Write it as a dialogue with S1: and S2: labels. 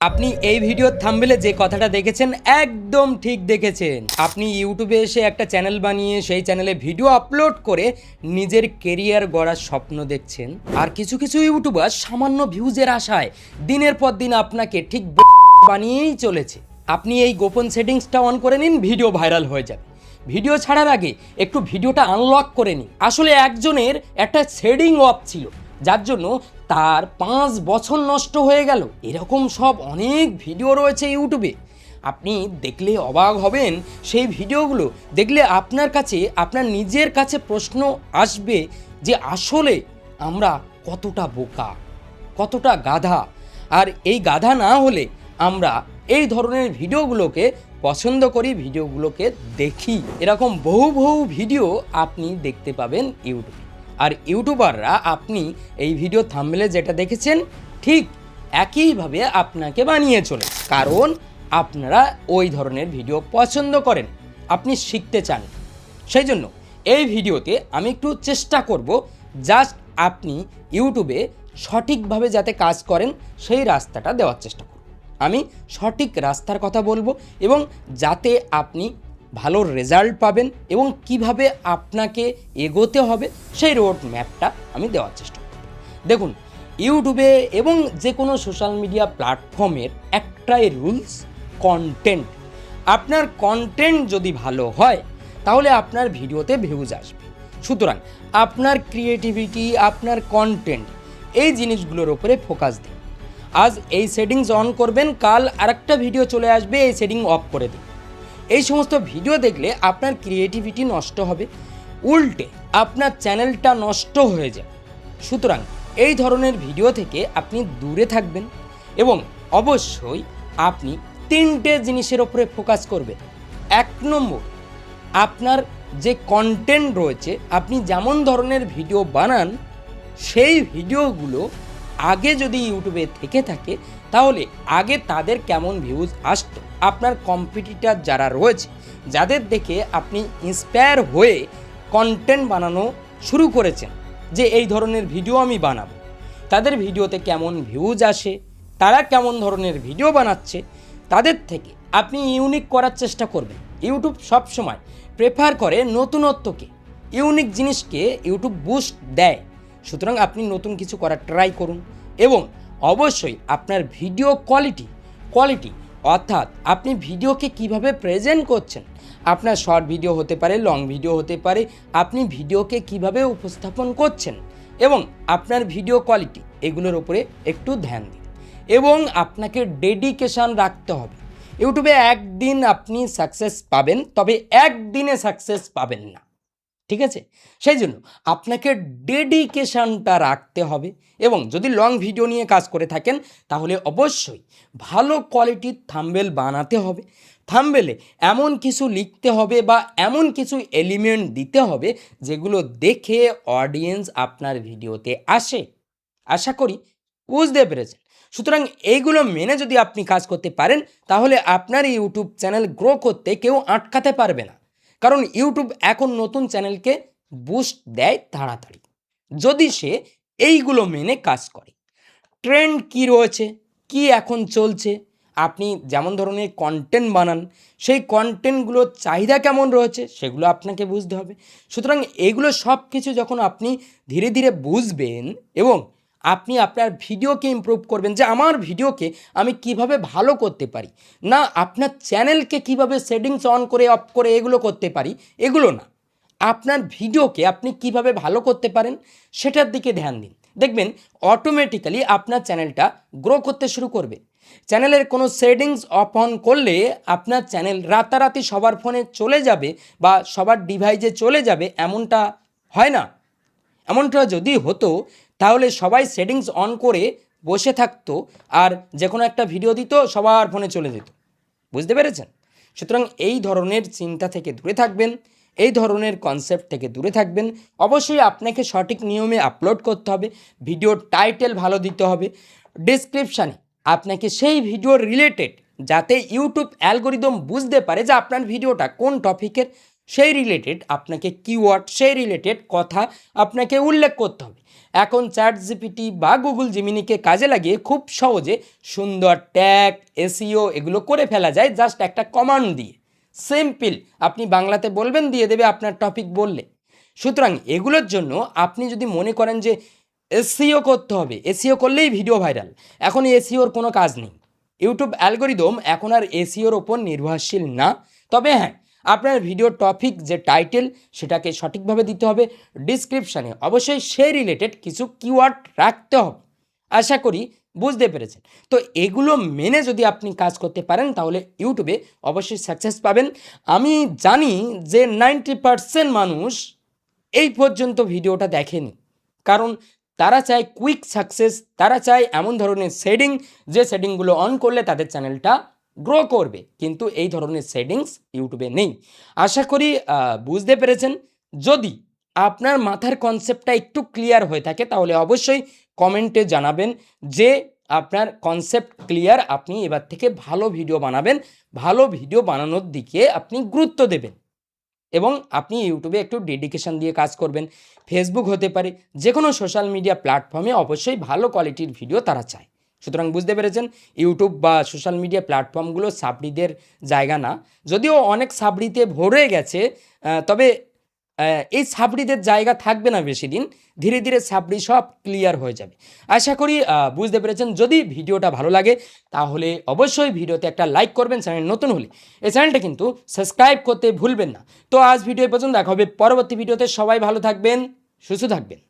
S1: আপনি এই ভিডিওর থাম্বনেলে যে কথাটা দেখেছেন একদম ঠিক দেখেছেন। আপনি ইউটিউবে এসে একটা চ্যানেল বানিয়ে সেই চ্যানেলে ভিডিও আপলোড করে নিজের কেরিয়ার গড়ার স্বপ্ন দেখছেন। আর কিছু কিছু ইউটিউবার সামান্য ভিউজের আশায় দিনের পর দিন আপনাকে ঠিক বানিয়েই চলেছে। আপনি এই গোপন সেটিংসটা অন করে নিন, ভিডিও ভাইরাল হয়ে যাবে। ভিডিও ছাড়ার আগে একটু ভিডিওটা আনলক করে নিন। আসলে একজনের একটা সেটিং অফ ছিল, যার জন্য তার 5 বছর নষ্ট হয়ে গেল। এরকম সব অনেক ভিডিও রয়েছে ইউটিউবে, আপনি দেখলে অবাক হবেন। সেই ভিডিওগুলো দেখলে আপনার নিজের কাছে প্রশ্ন আসবে যে আসলে আমরা কতটা বোকা, কতটা গাধা। আর এই গাধা না হলে আমরা এই ধরনের ভিডিওগুলোকে পছন্দ করি, ভিডিওগুলোকে দেখি। এরকম বহু বহু ভিডিও আপনি দেখতে পাবেন ইউটিউবে। আর ইউটিউবাররা আপনি এই ভিডিও থাম্বনেলে যেটা দেখেছেন ঠিক একইভাবে আপনাকে বানিয়ে চলে, কারণ আপনারা ওই ধরনের ভিডিও পছন্দ করেন, আপনি শিখতে চান। সেই জন্য এই ভিডিওতে আমি একটু চেষ্টা করব জাস্ট আপনি ইউটিউবে সঠিকভাবে যাতে কাজ করেন সেই রাস্তাটা দেওয়ার চেষ্টা করব। আমি সঠিক রাস্তার কথা বলবো এবং যাতে আপনি ভালো রেজাল্ট পাবেন এবং কিভাবে আপনাকে এগোতে হবে সেই রোড ম্যাপটা আমি দেওয়ার চেষ্টা করব। দেখুন, ইউটিউবে এবং যে কোনো সোশ্যাল মিডিয়া প্ল্যাটফর্মের একটাই রুলস, কন্টেন্ট। আপনার কন্টেন্ট যদি ভালো হয় তাহলে আপনার ভিডিওতে ভিউজ আসবে। সুতরাং আপনার ক্রিয়েটিভিটি, আপনার কন্টেন্ট, এই জিনিসগুলোর উপরে ফোকাস দিন। আজ এই সেটিংস অন করবেন, কাল আরেকটা ভিডিও চলে আসবে এই সেটিং অফ করে দিন। এই সমস্ত ভিডিও দেখলে আপনার ক্রিয়েটিভিটি নষ্ট হবে, উল্টে আপনার চ্যানেলটা নষ্ট হয়ে যায়। সুতরাং এই ধরনের ভিডিও থেকে আপনি দূরে থাকবেন এবং অবশ্যই আপনি 3টে জিনিসের ওপরে ফোকাস করবেন। 1 নম্বর, আপনার যে কন্টেন্ট রয়েছে, আপনি যেমন ধরনের ভিডিও বানান সেই ভিডিওগুলো আগে যদি ইউটিউবে থেকে থাকে তাহলে আগে তাদের কেমন ভিউজ আসতো, আপনার কম্পিটিটর যারা রয়েছে, যাদের দেখে আপনি ইন্সপায়ার হয়ে কন্টেন্ট বানানো শুরু করেছেন যে এই ধরনের ভিডিও আমি বানাবো, তাদের ভিডিওতে কেমন ভিউজ আসে, তারা কেমন ধরনের ভিডিও বানাচ্ছে, তাদের থেকে আপনি ইউনিক করার চেষ্টা করবেন। ইউটিউব সবসময় প্রেফার করে নতুনত্বকে, ইউনিক জিনিসকে ইউটিউব বুস্ট দেয়। সুতরাং আপনি নতুন কিছু করার ট্রাই করুন এবং অবশ্যই আপনার ভিডিও কোয়ালিটি অর্থাৎ আপনি ভিডিওকে কিভাবে প্রেজেন্ট করছেন, আপনার শর্ট ভিডিও হতে পারে, লং ভিডিও হতে পারে, আপনি ভিডিওকে কিভাবে উপস্থাপন করছেন এবং আপনার ভিডিও কোয়ালিটি, এগুলোর উপরে একটু ধ্যান দিন এবং আপনাকে ডেডিকেশন রাখতে হবে। ইউটিউবে একদিন আপনি সাকসেস পাবেন, তবে একদিনে সাকসেস পাবেন না, ঠিক আছে? সেই জন্য আপনাকে ডেডিকেশনটা রাখতে হবে এবং যদি লং ভিডিও নিয়ে কাজ করে থাকেন তাহলে অবশ্যই ভালো কোয়ালিটির থাম্বনেল বানাতে হবে। থাম্বনেলে এমন কিছু লিখতে হবে বা এমন কিছু এলিমেন্ট দিতে হবে যেগুলো দেখে অডিয়েন্স আপনার ভিডিওতে আসে। আশা করি বুঝতে পেরেছেন। সুতরাং এইগুলো মেনে যদি আপনি কাজ করতে পারেন তাহলে আপনার ইউটিউব চ্যানেল গ্রো করতে কেউ আটকাতে পারবে না, কারণ ইউটিউব এখন নতুন চ্যানেলকে বুস্ট দেয় তাড়াতাড়ি যদি সে এইগুলো মেনে কাজ করে। ট্রেন্ড কি রয়েছে, কি এখন চলছে, আপনি যেমন ধরনের কন্টেন্ট বানান সেই কন্টেন্টগুলোর চাহিদা কেমন রয়েছে সেগুলো আপনাকে বুঝতে হবে। সুতরাং এইগুলো সব কিছু যখন আপনি ধীরে ধীরে বুঝবেন এবং আপনি আপনার ভিডিওকে ইমপ্রুভ করবেন যে আমার ভিডিওকে আমি কিভাবে ভালো করতে পারি, না আপনার চ্যানেলকে কিভাবে সেটিংস অন করে অফ করে এগুলো করতে পারি, এগুলো না, আপনার ভিডিওকে আপনি কিভাবে ভালো করতে পারেন সেটার দিকে ধ্যান দিন। দেখবেন অটোমেটিক্যালি আপনার চ্যানেলটা গ্রো করতে শুরু করবে। চ্যানেলের কোনো সেটিংস অফ অন করলে আপনার চ্যানেল রাতারাতি সবার ফোনে চলে যাবে বা সবার ডিভাইসে চলে যাবে এমনটা হয় না। এমনটা যদি হতো তাহলে সবাই সেটিংস অন করে বসে থাকতো আর যে কোনো একটা ভিডিও দিত সবার ফোনে চলে যেত। বুঝতে পেরেছেন? সুতরাং এই ধরনের চিন্তা থেকে দূরে থাকবেন, এই ধরনের কনসেপ্ট থেকে দূরে থাকবেন। অবশ্যই আপনাকে সঠিক নিয়মে আপলোড করতে হবে, ভিডিওর টাইটেল ভালো দিতে হবে, ডেসক্রিপশানে আপনাকে সেই ভিডিওর রিলেটেড, যাতে ইউটিউব অ্যালগোরিদম বুঝতে পারে যে আপনার ভিডিওটা কোন টপিকের, সেই রিলেটেড আপনাকে কিওয়ার্ড, সেই রিলেটেড কথা আপনাকে উল্লেখ করতে হবে। এখন চ্যাট জিপিটি বা গুগল জিমিনিকে কাজে লাগিয়ে খুব সহজে সুন্দর ট্যাগ, এসইও এগুলো করে ফেলা যায় জাস্ট একটা কমান্ড দিয়ে। সিম্পল, আপনি বাংলাতে বলবেন, দিয়ে দেবে আপনার টপিক বললে। সুতরাং এগুলোর জন্য আপনি যদি মনে করেন যে এসইও করতে হবে, এসইও করলেই ভিডিও ভাইরাল, এখন এসইওর কোনো কাজ নেই। ইউটিউব অ্যালগোরিদম এখন আর এসইওর ওপর নির্ভরশীল না। তবে হ্যাঁ, আপনার ভিডিও টপিক যে টাইটেল সেটাকে সঠিকভাবে দিতে হবে, ডিসক্রিপশানে অবশ্যই সেই রিলেটেড কিছু কিওয়ার্ড রাখতে হবে। আশা করি বুঝতে পেরেছেন। তো এগুলো মেনে যদি আপনি কাজ করতে পারেন তাহলে ইউটিউবে অবশ্যই সাকসেস পাবেন। আমি জানি যে 90% মানুষ এই পর্যন্ত ভিডিওটা দেখেনি, কারণ তারা চায় কুইক সাকসেস, তারা চায় এমন ধরনের সেটিং যে সেটিংগুলো অন করলে তাদের চ্যানেলটা গ্রো করবে, কিন্তু এই ধরনের সেটিংস ইউটিউবে নেই। আশা করি বুঝতে পেরেছেন। যদি আপনার মাথার কনসেপ্টটা একটু ক্লিয়ার হয়ে থাকে তাহলে অবশ্যই কমেন্টে জানাবেন যে আপনার কনসেপ্ট ক্লিয়ার, আপনি এবার থেকে ভালো ভিডিও বানাবেন, ভালো ভিডিও বানানোর দিকে আপনি গুরুত্ব দেবেন এবং আপনি ইউটিউবে একটু ডেডিকেশন দিয়ে কাজ করবেন। ফেসবুক হতে পারে, যে কোনো সোশ্যাল মিডিয়া প্ল্যাটফর্মে অবশ্যই ভালো কোয়ালিটির ভিডিও তারা চায়। সুতরাং বুঝতে পেরেছেন, ইউটিউব বা সোশ্যাল মিডিয়া প্ল্যাটফর্মগুলো সাবরিদের জায়গা না, যদিও অনেক সাবরিতে ভরে গেছে, তবে এই সাবরিদের জায়গা থাকবে না বেশি দিন, ধীরে ধীরে সাবরি সব ক্লিয়ার হয়ে যাবে। আশা করি বুঝতে পেরেছেন। যদি ভিডিওটা ভালো লাগে তাহলে অবশ্যই ভিডিওতে একটা লাইক করবেন, চ্যানেল নতুন হলে এই চ্যানেলটা কিন্তু সাবস্ক্রাইব করতে ভুলবেন না। তো আজ ভিডিও পর্যন্ত দেখা হবে পরবর্তী ভিডিওতে। সবাই ভালো থাকবেন, সুস্থ থাকবেন।